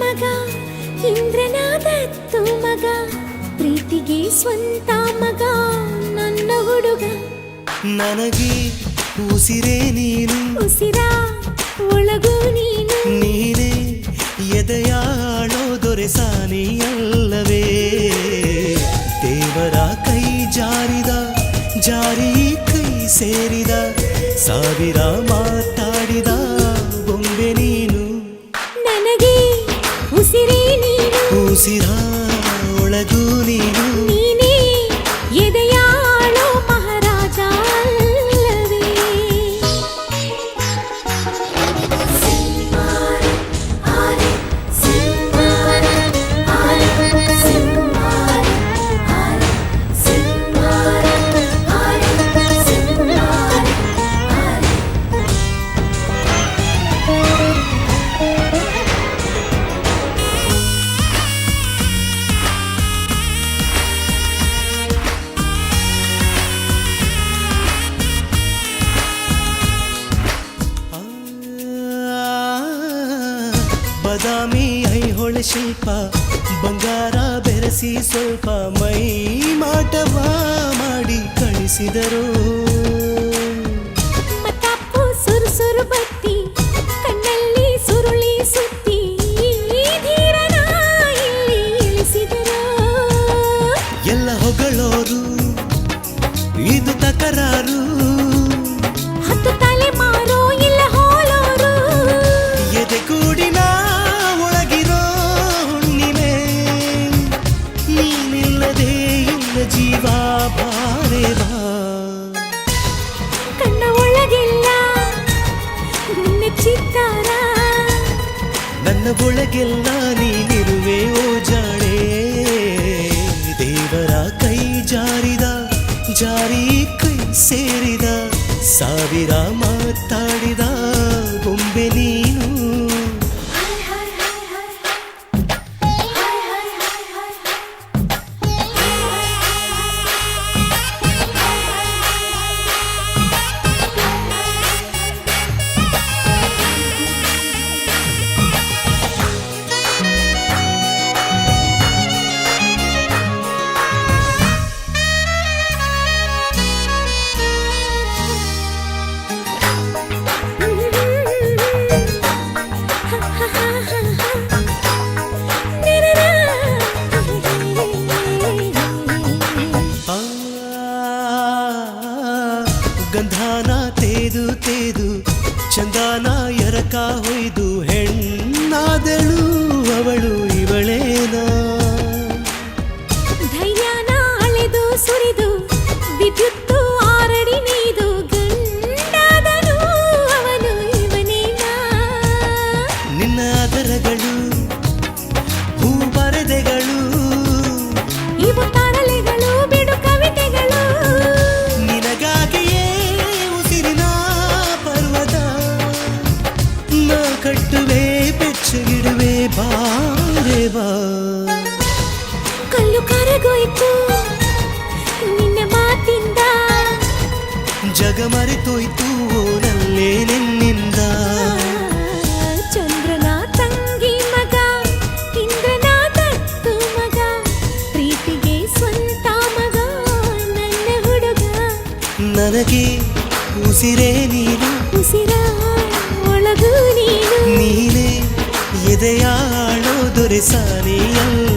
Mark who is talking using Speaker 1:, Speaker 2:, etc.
Speaker 1: ಮಗ ಇಂದ್ರನಾದತ್ತು ಮಗ ಪ್ರೀತಿಗೆ ಸ್ವಂತ ಮಗ ನನ್ನ ಹುಡುಗ
Speaker 2: ನನಗೆ ಉಸಿರೇ ನೀನು
Speaker 1: ಉಸಿರ ಒಳಗೂ ನೀನು
Speaker 2: ನೀನೇ ಎದೆಯಾಳೋ ದೊರೆಸಾನಿಯಲ್ಲವೇ ದೇವರ ಕೈ ಜಾರಿದ ಜಾರಿ ಕೈ ಸೇರಿದ ಸಾವಿರ ಮಾತಾಡಿದ ಬೊಂಬೆ ನೀನು
Speaker 1: ನನಗೆ ಉಸಿರೇ ನೀನು
Speaker 2: ಉಸಿರ ಒಳಗೂ ನೀನು
Speaker 1: ನೀನೇ ಎದೆಯಾಳೋ ಮಹಾರಾಜ ಅಲ್ಲವೇ
Speaker 2: ಬದಾಮಿ ಐಹೊಳೆ ಶಿಲ್ಪ ಬಂಗಾರ ಬೆರೆಸಿ ಸ್ವಲ್ಪ ಮೈ ಮಾಟವ ಮಾಡಿ ಕಳಿಸಿದರು
Speaker 1: ಮತ್ತಪ್ಪು ಸುರು ಬತ್ತಿ ಕಣ್ಣಲ್ಲಿ ಸುರುಳಿ ಸುತ್ತಿ ಧೀರನ ಇಲ್ಲಿ ಇಳಿಸಿದರು
Speaker 2: ಎಲ್ಲ ಹೊಗಳೋರು ಇದು ತಕರಾರು
Speaker 1: ಹತ್ತು ತಲೆಮಾರು ಇಲ್ಲ ಹೋಲೋರು
Speaker 2: ಎದೆಗೂಡಿನ ಒಳಗಿರೋ ಹುಣ್ಣಿಮೆ ನೀನಿಲ್ಲದೆ ಇಲ್ಲ ಜೀವ ಬಾರೆ ಬಾ
Speaker 1: ಕಣ್ಣ ಒಳಗೆಲ್ಲ ಗುಣ್ಣ ಚಿತ್ತಾರ
Speaker 2: ನನ್ನ ಒಳಗೆಲ್ಲ ನೀನಿರುವೆ ಓ ಜಾಣೆ ದೇವರ ಕೈ ಜಾರಿದ ಜಾರಿ ಕೈ ಸೇರಿದ ಸಾವಿರ ಮಾತಾಡಿದ ಬೊಂಬೆ ನೀನು ಆ, ಗಂಧಾನ ತೇದು ತೇದು ಚಂದಾನ ಎರಕ ಹೊಯ್ದು ಹೆಣ್ಣಾದಳು ಅವಳು ಇವಳೇನಾ
Speaker 1: ಧೈರ್ಯನ ಅಳೆದು ಸುರಿದು ವಿದ್ಯುತ್ತು ಆರಡಿ ನೀದು ಗಂಡಾದನು ಅವನು ಇವನೇನಾ
Speaker 2: ನಿನ್ನ ಅದರಗಳು ಹೂ ಬರೆದೆಗಳು
Speaker 1: ಇವು ತರಲೆಗಳು ಬಿಡು ಕವಿತೆಗಳು
Speaker 2: ನಿನಗಾಗಿಯೇ ಉಸಿರಿನ ಪರ್ವತ ನಾ ಕಟ್ಟುವೆ ಬೆಚ್ಚಗಿಡುವೆ ಬಾರೆ ಬಾ
Speaker 1: ಕಲ್ಲು ಕರಗೋಯ್ತು ನಿನ್ನ ಮಾತಿಂದ
Speaker 2: ಜಗ ಮರೆತೋಯ್ತು ಓನಲ್ಲೇ ನಿನ್ನಿಂದ
Speaker 1: ಚಂದ್ರನ ತಂಗಿ ಮಗ ಇಂದ್ರನ ದತ್ತು ಮಗ ಪ್ರೀತಿಗೆ ಸ್ವಂತ ಮಗ ನನ್ನ ಹುಡುಗ
Speaker 2: ನನಗೆ ಉಸಿರೇ ನೀನು
Speaker 1: ಉಸಿರ ಒಳಗೂ ನೀನು
Speaker 2: ನೀನೇ ಎದೆಯಾಳೋ ದೊರೆಸಾನಿಯಲ್ಲ